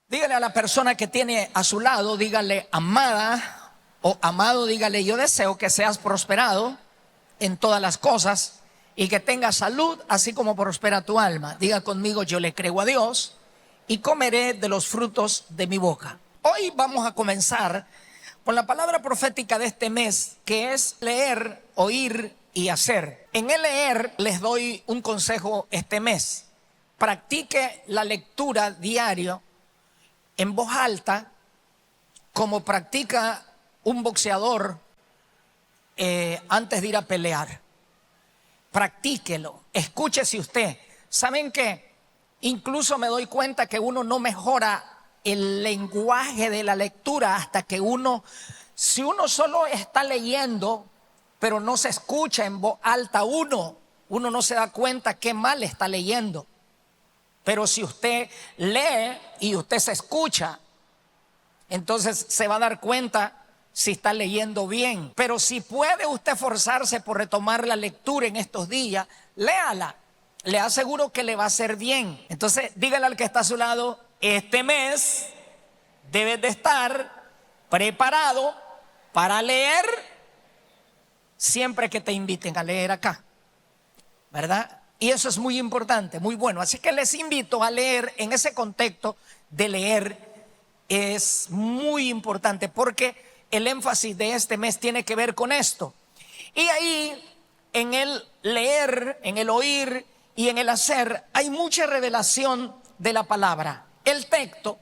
Dígale a la persona que tiene a su lado, dígale amada o amado, dígale yo deseo que seas prosperado en todas las cosas y que tengas salud así como prospera tu alma. Diga conmigo, yo le creo a Dios y comeré de los frutos de mi boca. Hoy vamos a comenzar con la palabra profética de este mes, que es leer, oír y hacer. En el leer les doy un consejo este mes. Practique la lectura diario en voz alta, como practica un boxeador antes de ir a pelear. Practíquelo, escúchese usted. ¿Saben qué? Incluso me doy cuenta que uno no mejora el lenguaje de la lectura hasta que si uno solo está leyendo, pero no se escucha en voz alta, uno no se da cuenta qué mal está leyendo. Pero si usted lee y usted se escucha, entonces se va a dar cuenta si está leyendo bien. Pero si puede usted esforzarse por retomar la lectura en estos días, léala. Le aseguro que le va a hacer bien. Entonces dígale al que está a su lado, este mes debes de estar preparado para leer siempre que te inviten a leer acá, ¿verdad? Y eso es muy importante, muy bueno. Así que les invito a leer en ese contexto de leer. Es muy importante porque el énfasis de este mes tiene que ver con esto. Y ahí, en el leer, en el oír y en el hacer, hay mucha revelación de la palabra. El texto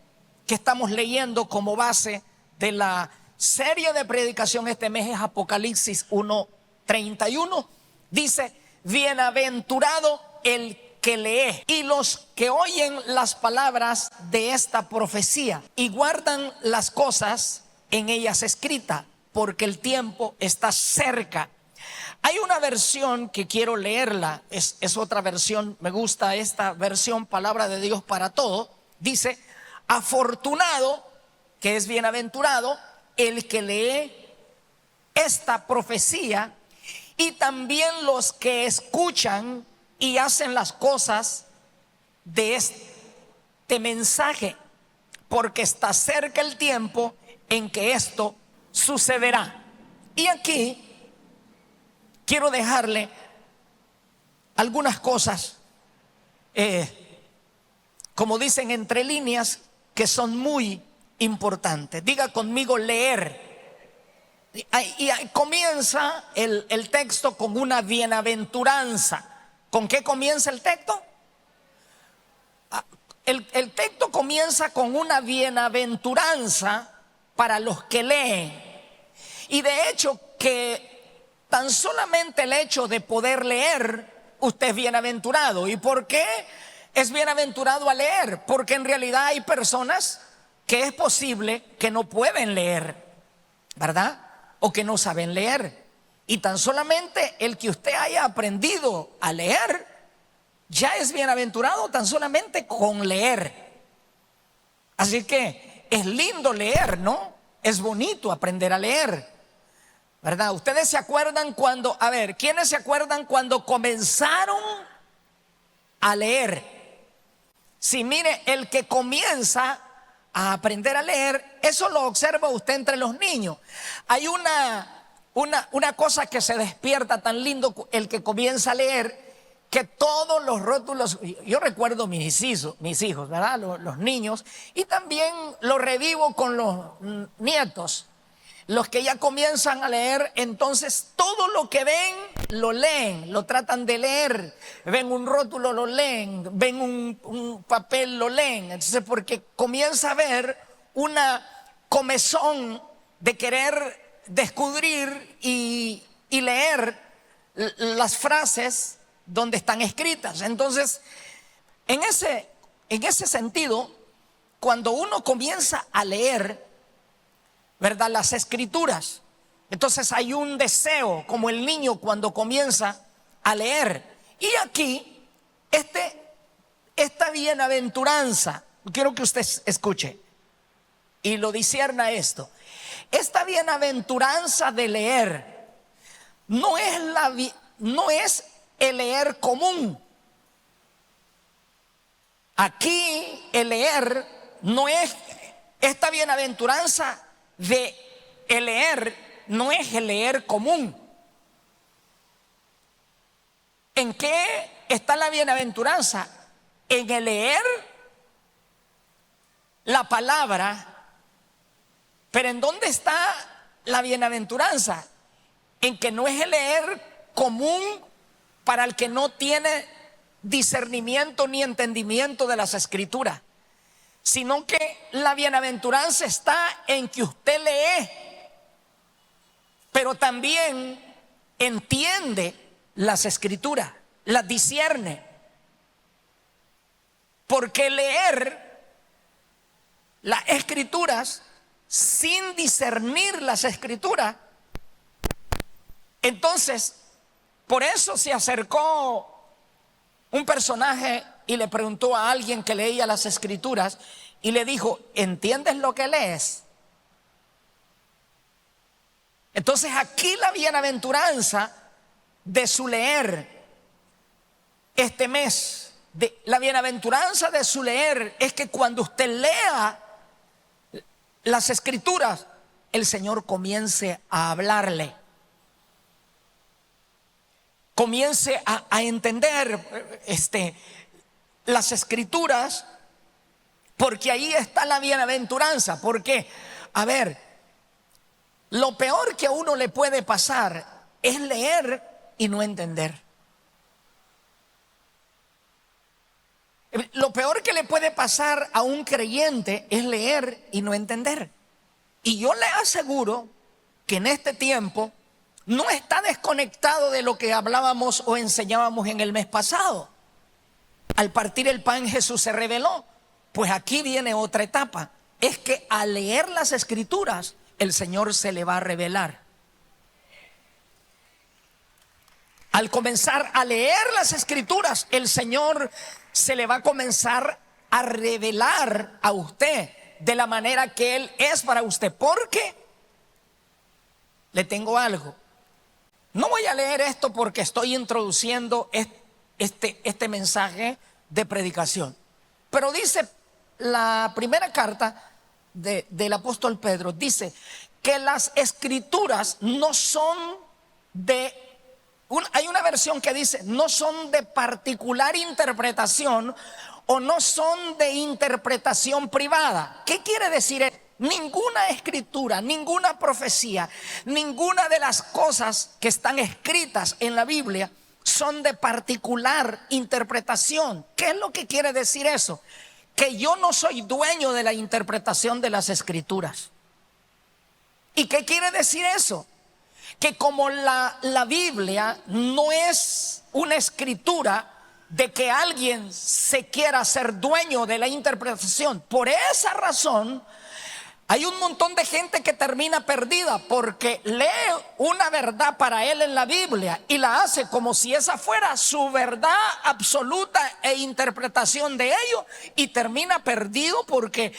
que estamos leyendo como base de la serie de predicación este mes es Apocalipsis 1:31. Dice: bienaventurado el que lee y los que oyen las palabras de esta profecía y guardan las cosas en ellas escritas, porque el tiempo está cerca. Hay una versión que quiero leerla, es otra versión, me gusta esta versión, Palabra de Dios para Todo. Dice: afortunado, que es bienaventurado, el que lee esta profecía y también los que escuchan y hacen las cosas de este mensaje, porque está cerca el tiempo en que esto sucederá. Y aquí quiero dejarle algunas cosas, como dicen entre líneas, que son muy importantes. Diga conmigo leer. Y comienza el texto con una bienaventuranza. ¿Con qué comienza el texto? El texto comienza con una bienaventuranza para los que leen. Y de hecho que tan solamente el hecho de poder leer, usted es bienaventurado. ¿Y por qué es bienaventurado a leer? Porque en realidad hay personas que es posible que no pueden leer, ¿verdad? O que no saben leer. Y tan solamente el que usted haya aprendido a leer ya es bienaventurado tan solamente con leer. Así que es lindo leer, ¿no? Es bonito aprender a leer, ¿verdad? Ustedes se acuerdan ¿quiénes se acuerdan cuando comenzaron a leer? Si mire, el que comienza a aprender a leer, eso lo observa usted entre los niños. Hay una cosa que se despierta tan lindo el que comienza a leer, que todos los rótulos, yo recuerdo mis hijos, ¿verdad? Los niños, y también lo revivo con los nietos, los que ya comienzan a leer. Entonces todo lo que ven, lo leen, lo tratan de leer. Ven un rótulo, lo leen. Ven un papel, lo leen. Entonces, porque comienza a haber una comezón de querer descubrir y leer las frases donde están escritas. Entonces, en ese sentido, cuando uno comienza a leer, ¿verdad?, las escrituras, entonces hay un deseo, como el niño cuando comienza a leer. Y aquí, esta bienaventuranza, quiero que usted escuche y lo discierna esto. Esta bienaventuranza de leer no es el leer común. Aquí el leer no es esta bienaventuranza de el leer, no es el leer común. ¿En qué está la bienaventuranza? En el leer la palabra. Pero ¿en dónde está la bienaventuranza? En que no es el leer común para el que no tiene discernimiento ni entendimiento de las escrituras, sino que la bienaventuranza está en que usted lee, pero también entiende las escrituras, las discierne. Porque leer las escrituras sin discernir las escrituras, entonces, por eso se acercó un personaje y le preguntó a alguien que leía las escrituras y le dijo: ¿entiendes lo que lees? Entonces aquí la bienaventuranza de su leer este mes, la bienaventuranza de su leer es que cuando usted lea las escrituras, el Señor comience a hablarle, comience a entender las escrituras, porque ahí está la bienaventuranza. Porque, a ver, lo peor que a uno le puede pasar es leer y no entender. Lo peor que le puede pasar a un creyente es leer y no entender. Y yo le aseguro que en este tiempo no está desconectado de lo que hablábamos o enseñábamos en el mes pasado. Al partir el pan, Jesús se reveló. Pues aquí viene otra etapa. Es que al leer las escrituras, el Señor se le va a revelar. Al comenzar a leer las escrituras, el Señor se le va a comenzar a revelar a usted de la manera que Él es para usted. Porque le tengo algo. No voy a leer esto porque estoy introduciendo este mensaje de predicación. Pero dice la primera carta del apóstol Pedro, dice que las escrituras no son hay una versión que dice, no son de particular interpretación o no son de interpretación privada. ¿Qué quiere decir eso? Ninguna escritura, ninguna profecía, ninguna de las cosas que están escritas en la Biblia son de particular interpretación. ¿Qué es lo que quiere decir eso? Que yo no soy dueño de la interpretación de las escrituras. ¿Y qué quiere decir eso? Que como la Biblia no es una escritura de que alguien se quiera ser dueño de la interpretación, por esa razón hay un montón de gente que termina perdida porque lee una verdad para él en la Biblia y la hace como si esa fuera su verdad absoluta e interpretación de ello, y termina perdido porque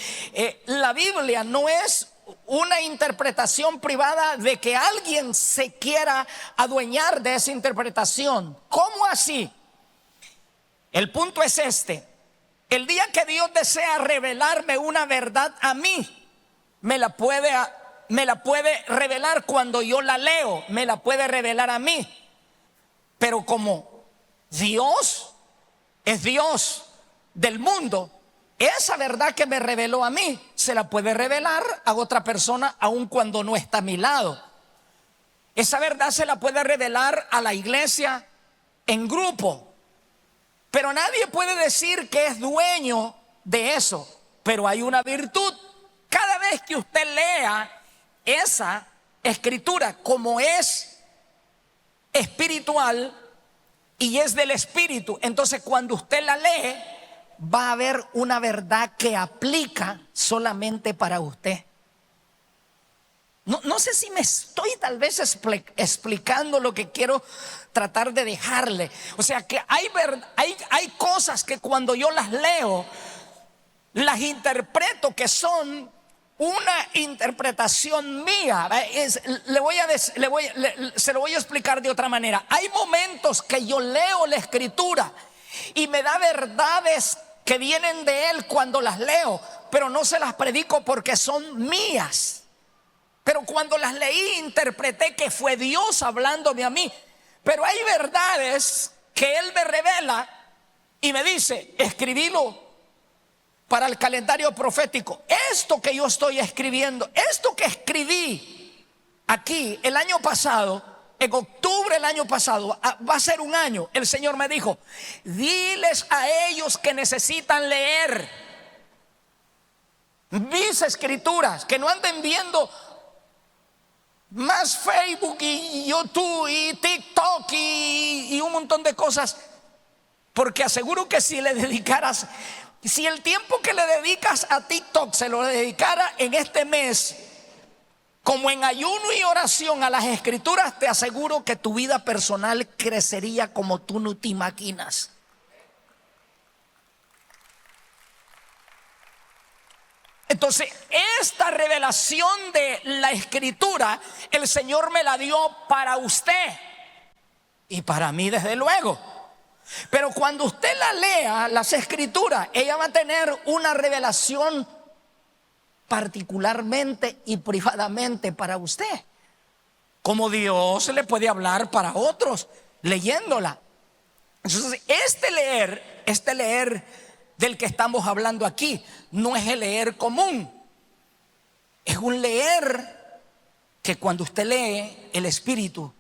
la Biblia no es una interpretación privada de que alguien se quiera adueñar de esa interpretación. ¿Cómo así? El punto es este: el día que Dios desea revelarme una verdad a mí, me la puede revelar cuando yo la leo, me la puede revelar a mí. Pero como Dios es Dios del mundo, esa verdad que me reveló a mí se la puede revelar a otra persona aun cuando no está a mi lado. Esa verdad se la puede revelar a la iglesia en grupo, pero nadie puede decir que es dueño de eso. Pero hay una virtud. Cada vez que usted lea esa escritura, como es espiritual y es del Espíritu, entonces cuando usted la lee, va a haber una verdad que aplica solamente para usted. No sé si me estoy tal vez explicando lo que quiero tratar de dejarle. O sea que hay cosas que cuando yo las leo, las interpreto que son una interpretación mía. Se lo voy a explicar de otra manera. Hay momentos que yo leo la escritura y me da verdades que vienen de Él cuando las leo, pero no se las predico porque son mías. Pero cuando las leí, interpreté que fue Dios hablándome a mí. Pero hay verdades que Él me revela y me dice: escribilo para el calendario profético. Esto que yo estoy escribiendo, esto que escribí aquí el año pasado, en octubre del año pasado, va a ser un año. El Señor me dijo: diles a ellos que necesitan leer mis escrituras, que no anden viendo más Facebook y YouTube y TikTok y un montón de cosas, porque aseguro que si le dedicaras, si el tiempo que le dedicas a TikTok se lo dedicara en este mes como en ayuno y oración a las escrituras, te aseguro que tu vida personal crecería como tú no te imaginas. Entonces, esta revelación de la escritura, el Señor me la dio para usted y para mí desde luego. Pero cuando usted la lea, las escrituras, ella va a tener una revelación particularmente y privadamente para usted, como Dios le puede hablar para otros leyéndola. Entonces, este leer del que estamos hablando aquí no es el leer común. Es un leer que cuando usted lee, el Espíritu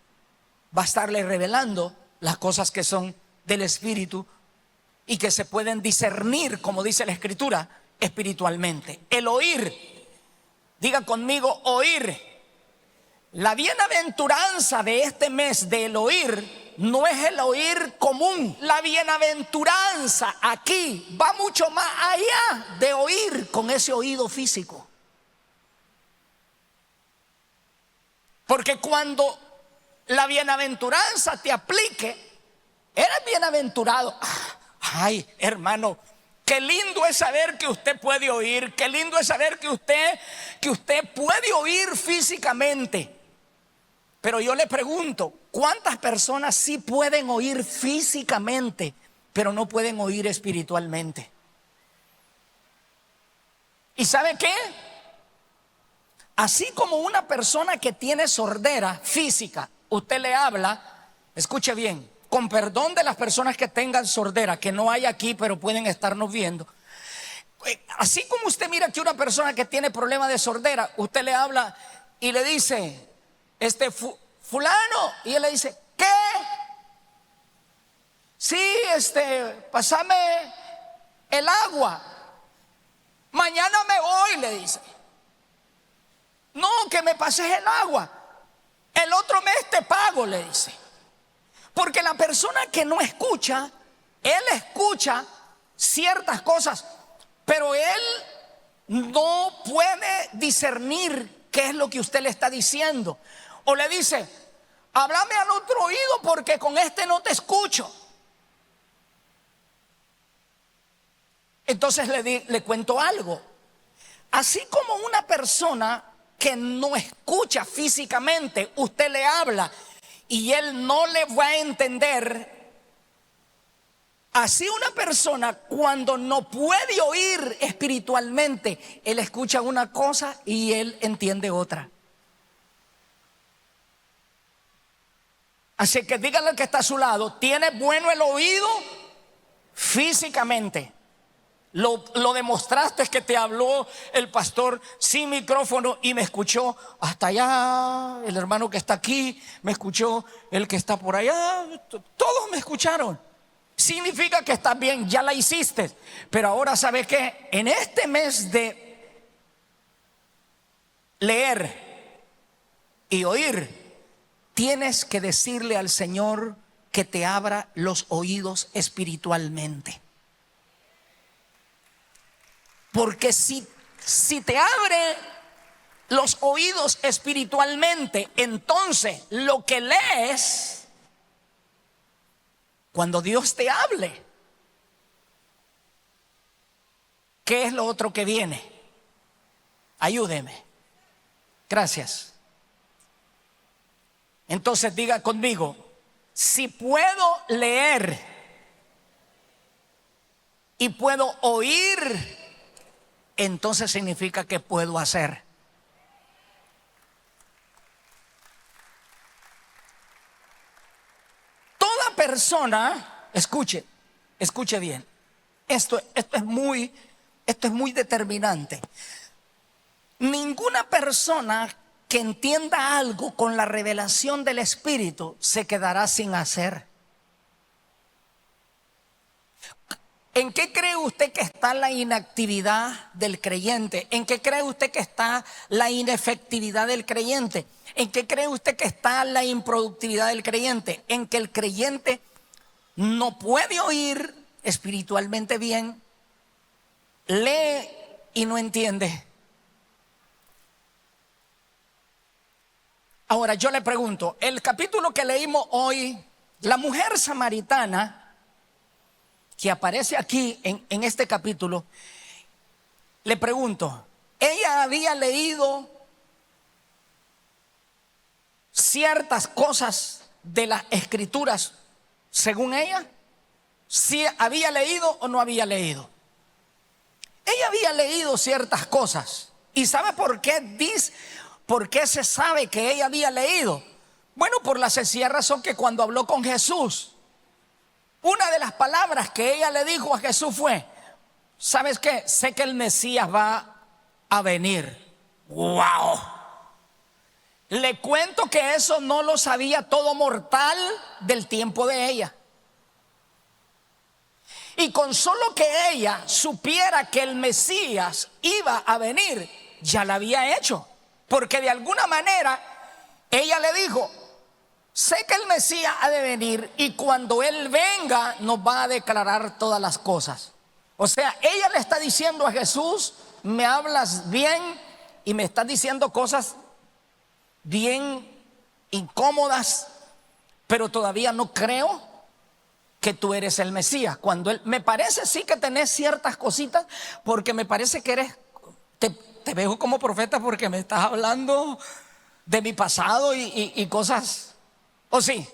va a estarle revelando las cosas que son del Espíritu y que se pueden discernir, como dice la Escritura, espiritualmente. El oír, diga conmigo, oír. La bienaventuranza de este mes del oír no es el oír común. La bienaventuranza aquí va mucho más allá de oír con ese oído físico. Porque cuando la bienaventuranza te aplique, eres bienaventurado. Ay, hermano, qué lindo es saber que usted puede oír. Qué lindo es saber que usted puede oír físicamente. Pero yo le pregunto, ¿cuántas personas sí pueden oír físicamente, pero no pueden oír espiritualmente? ¿Y sabe qué? Así como una persona que tiene sordera física, usted le habla, escuche bien, con perdón de las personas que tengan sordera, que no hay aquí, pero pueden estarnos viendo. Así como usted mira que una persona que tiene problema de sordera, usted le habla y le dice: fulano, y él le dice: ¿qué? Sí, pásame el agua, mañana me voy, le dice. No, que me pases el agua, el otro mes te pago, le dice. Porque la persona que no escucha, él escucha ciertas cosas, pero él no puede discernir qué es lo que usted le está diciendo. O le dice: háblame al otro oído porque con este no te escucho. Entonces le cuento algo. Así como una persona que no escucha físicamente, usted le habla y él no le va a entender. Así una persona cuando no puede oír espiritualmente, él escucha una cosa y él entiende otra. Así que díganle al que está a su lado: ¿tiene bueno el oído? Físicamente. Lo demostraste, que te habló el pastor sin micrófono y me escuchó hasta allá. El hermano que está aquí me escuchó, el que está por allá, todos me escucharon. Significa que estás bien, ya la hiciste. Pero ahora, ¿sabe qué? En este mes de leer y oír, tienes que decirle al Señor que te abra los oídos espiritualmente. Porque si te abre los oídos espiritualmente, entonces lo que lees, cuando Dios te hable, ¿qué es lo otro que viene? Ayúdeme. Gracias. Entonces diga conmigo: si puedo leer y puedo oír, entonces significa que puedo hacer. Toda persona, escuche bien, esto es muy determinante. Ninguna persona que entienda algo con la revelación del Espíritu se quedará sin hacer. ¿En qué cree usted que está la inactividad del creyente? ¿En qué cree usted que está la inefectividad del creyente? ¿En qué cree usted que está la improductividad del creyente? En que el creyente no puede oír espiritualmente bien, lee y no entiende. Ahora yo le pregunto, el capítulo que leímos hoy, la mujer samaritana que aparece aquí en este capítulo, le pregunto, ¿ella había leído ciertas cosas de las escrituras según ella? ¿Si había leído o no había leído? Ella había leído ciertas cosas. ¿Y sabe por qué dice? ¿Por qué se sabe que ella había leído? Bueno, por la sencilla razón que cuando habló con Jesús, una de las palabras que ella le dijo a Jesús fue: ¿sabes qué? Sé que el Mesías va a venir. ¡Wow! Le cuento que eso no lo sabía todo mortal del tiempo de ella. Y con solo que ella supiera que el Mesías iba a venir, ya la había hecho. Porque de alguna manera ella le dijo: sé que el Mesías ha de venir y cuando Él venga nos va a declarar todas las cosas. O sea, ella le está diciendo a Jesús: me hablas bien y me estás diciendo cosas bien incómodas, pero todavía no creo que tú eres el Mesías. Cuando Él, me parece sí que tenés ciertas cositas, porque me parece que eres, te veo como profeta porque me estás hablando de mi pasado y cosas. ¿O sí?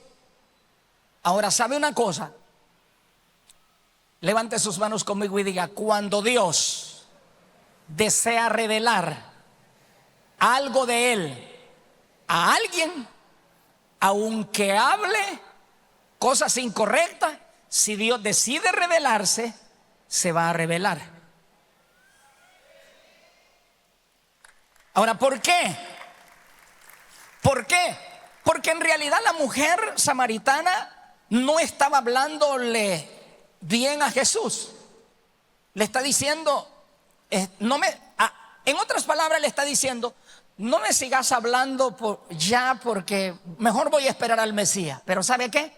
Ahora, ¿sabe una cosa? Levante sus manos conmigo y diga: cuando Dios desea revelar algo de Él a alguien, aunque hable cosas incorrectas, si Dios decide revelarse, se va a revelar. Ahora, ¿por qué? ¿Por qué? Porque en realidad la mujer samaritana no estaba hablándole bien a Jesús. Le está diciendo, en otras palabras le está diciendo: no me sigas hablando porque mejor voy a esperar al Mesías. Pero ¿sabe qué?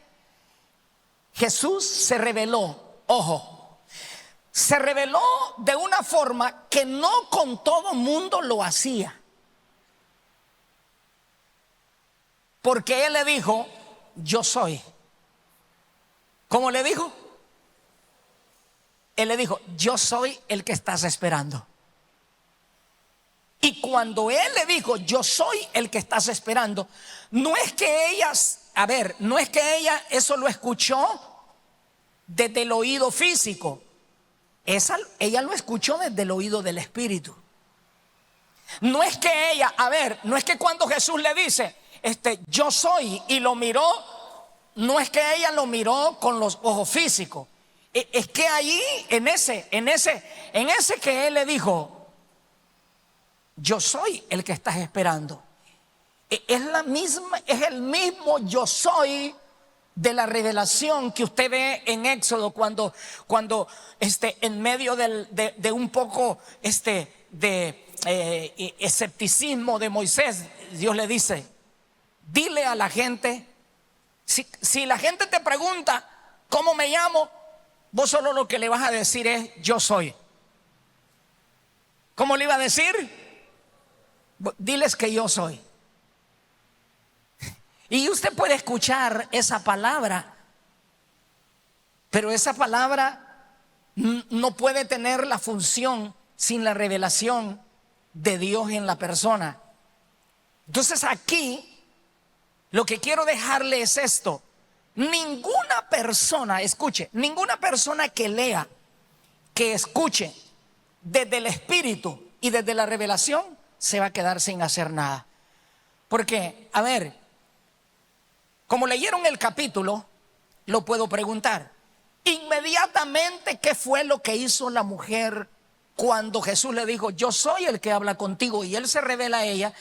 Jesús se reveló, ojo, se reveló de una forma que no con todo mundo lo hacía. Porque Él le dijo: yo soy. ¿Cómo le dijo? Él le dijo: yo soy el que estás esperando. Y cuando Él le dijo: yo soy el que estás esperando, no es que no es que ella eso lo escuchó desde el oído físico. Ella lo escuchó desde el oído del Espíritu. No es que ella, no es que cuando Jesús le dice: yo soy, y lo miró, no es que ella lo miró con los ojos físicos. Es que allí, en ese que Él le dijo: yo soy el que estás esperando, es el mismo yo soy de la revelación que usted ve en Éxodo, cuando en medio de un poco de escepticismo de Moisés, Dios le dice: dile a la gente, si la gente te pregunta ¿cómo me llamo?, vos solo lo que le vas a decir es: yo soy. ¿Cómo le iba a decir? Diles que yo soy. Y usted puede escuchar esa palabra, pero esa palabra no puede tener la función sin la revelación de Dios en la persona. Entonces aquí lo que quiero dejarle es esto: ninguna persona, escuche, ninguna persona que lea que escuche desde el Espíritu y desde la revelación se va a quedar sin hacer nada. Porque, a ver, como leyeron el capítulo, lo puedo preguntar. Inmediatamente, ¿qué fue lo que hizo la mujer cuando Jesús le dijo: yo soy el que habla contigo? Y él se revela a ella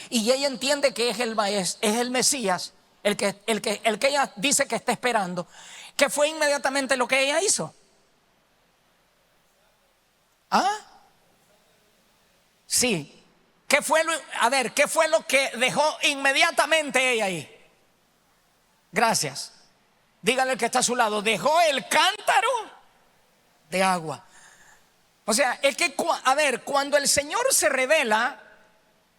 y ella entiende que es el maestro, es el Mesías, el que ella dice que está esperando. ¿Qué fue inmediatamente lo que ella hizo? ¿Ah? Sí. ¿Qué fue lo que dejó inmediatamente ella ahí? Gracias. Dígale al que está a su lado: dejó el cántaro de agua. O sea, es que, cuando el Señor se revela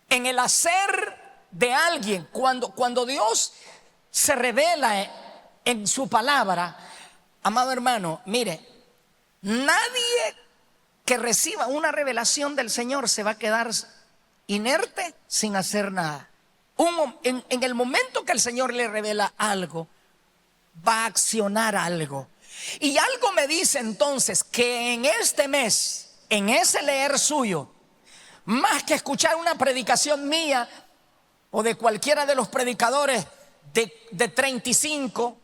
en el hacer de alguien, cuando Dios se revela en su palabra, amado hermano, mire, nadie que reciba una revelación del Señor se va a quedar inerte sin hacer nada. En el momento que el Señor le revela algo, va a accionar algo. Y algo me dice entonces que en este mes, en ese leer suyo, más que escuchar una predicación mía o de cualquiera de los predicadores de 35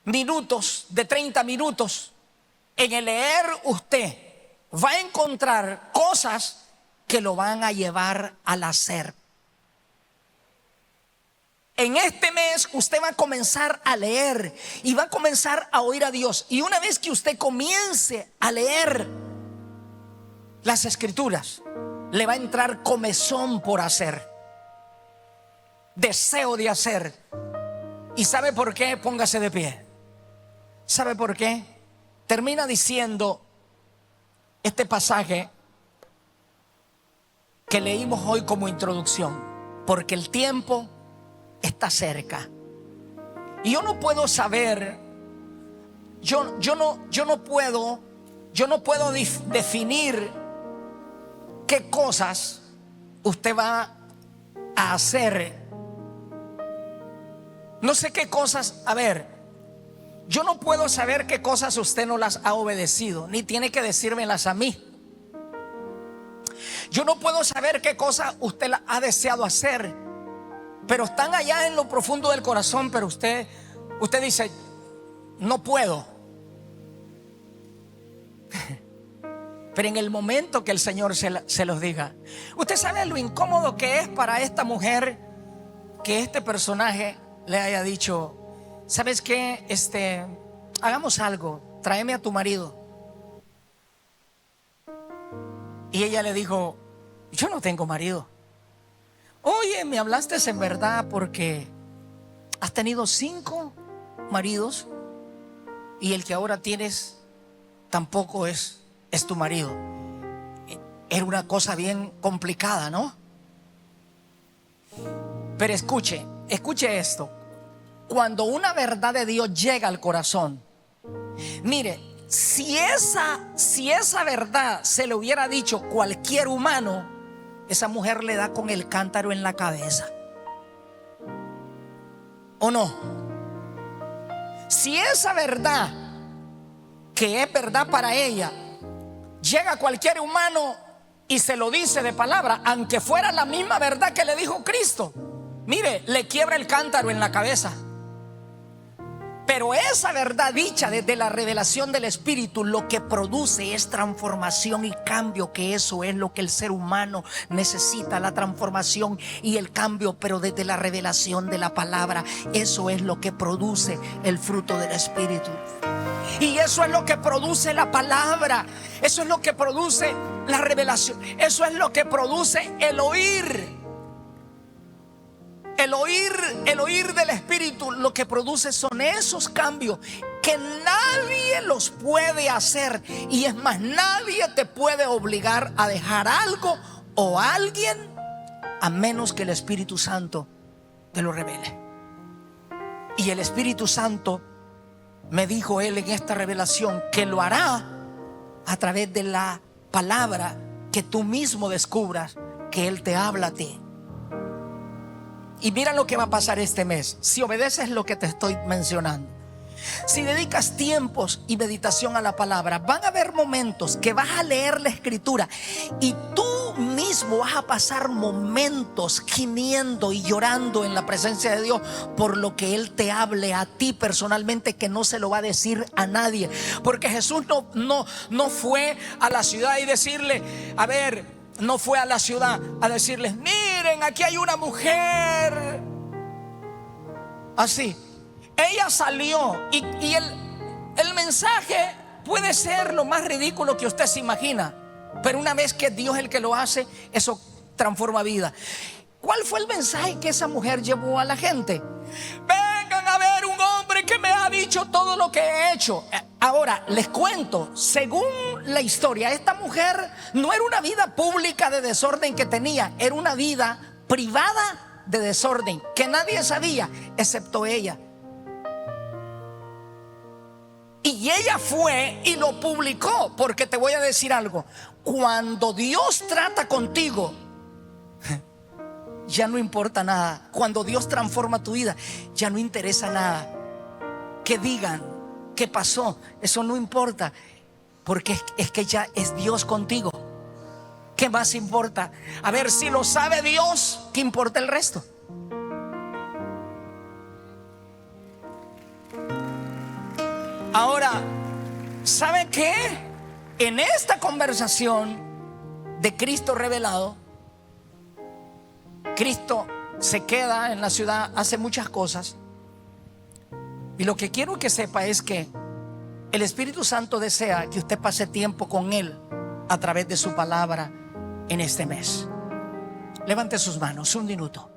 minutos, de 30 minutos, en el leer usted va a encontrar cosas que lo van a llevar al hacer. En este mes usted va a comenzar a leer y va a comenzar a oír a Dios. Y una vez que usted comience a leer las Escrituras, le va a entrar comezón por hacer, deseo de hacer. ¿Y sabe por qué? Póngase de pie. ¿Sabe por qué? Termina diciendo este pasaje que leímos hoy como introducción: porque el tiempo está cerca. Y yo no puedo saber, yo no puedo definir qué cosas usted va a hacer. No sé qué cosas, yo no puedo saber qué cosas usted no las ha obedecido, ni tiene que decírmelas a mí. Yo no puedo saber qué cosas usted ha deseado hacer, pero están allá en lo profundo del corazón, pero usted dice: no puedo. Pero en el momento que el Señor se los diga, usted sabe lo incómodo que es para esta mujer que este personaje le haya dicho: ¿sabes qué? Hagamos algo, tráeme a tu marido. Y ella le dijo: yo no tengo marido. Oye, me hablaste en verdad, porque has tenido 5 maridos y el que ahora tienes tampoco es tu marido. Era una cosa bien complicada, ¿no? Pero escuche esto. Cuando una verdad de Dios llega al corazón, mire, si esa verdad se le hubiera dicho cualquier humano, esa mujer le da con el cántaro en la cabeza, ¿o no? Si esa verdad, que es verdad para ella, llega a cualquier humano y se lo dice de palabra, aunque fuera la misma verdad que le dijo Cristo, mire, le quiebra el cántaro en la cabeza. Pero esa verdad dicha desde la revelación del Espíritu, lo que produce es transformación y cambio, que eso es lo que el ser humano necesita, la transformación y el cambio, pero desde la revelación de la palabra. Eso es lo que produce el fruto del Espíritu. Y eso es lo que produce la palabra. Eso es lo que produce la revelación. Eso es lo que produce el oír. El oír del Espíritu, lo que produce son esos cambios que nadie los puede hacer. Y es más, nadie te puede obligar a dejar algo o a alguien, a menos que el Espíritu Santo te lo revele. Y el Espíritu Santo, me dijo él en esta revelación, que lo hará a través de la palabra, que tú mismo descubras que Él te habla a ti. Y mira lo que va a pasar este mes si obedeces lo que te estoy mencionando. si dedicas tiempos y meditación a la palabra, van a haber momentos que vas a leer la escritura y tú mismo vas a pasar momentos gimiendo y llorando en la presencia de Dios por lo que Él te hable a ti personalmente, que no se lo va a decir a nadie. Porque Jesús no fue a la ciudad y decirle, no fue a la ciudad a decirles, miren, aquí hay una mujer así. Ella salió y el mensaje puede ser lo más ridículo que usted se imagina, pero una vez que Dios es el que lo hace, eso transforma vida. ¿Cuál fue el mensaje que esa mujer llevó a la gente? Vengan a ver un hombre que me ha dicho todo lo que he hecho. Ahora les cuento, según la historia, esta mujer no era una vida pública de desorden que tenía, era una vida privada de desorden que nadie sabía excepto ella. Y ella fue y lo publicó, porque te voy a decir algo: cuando Dios trata contigo, ya no importa nada. Cuando Dios transforma tu vida, ya no interesa nada. Que digan, ¿qué pasó? Eso no importa, porque es que ya es Dios contigo. ¿Qué más importa? A ver, si lo sabe Dios, ¿qué importa el resto? Ahora, ¿sabe qué? En esta conversación de Cristo revelado, Cristo se queda en la ciudad, hace muchas cosas. Y lo que quiero que sepa es que el Espíritu Santo desea que usted pase tiempo con Él a través de su palabra en este mes. Levante sus manos un minuto.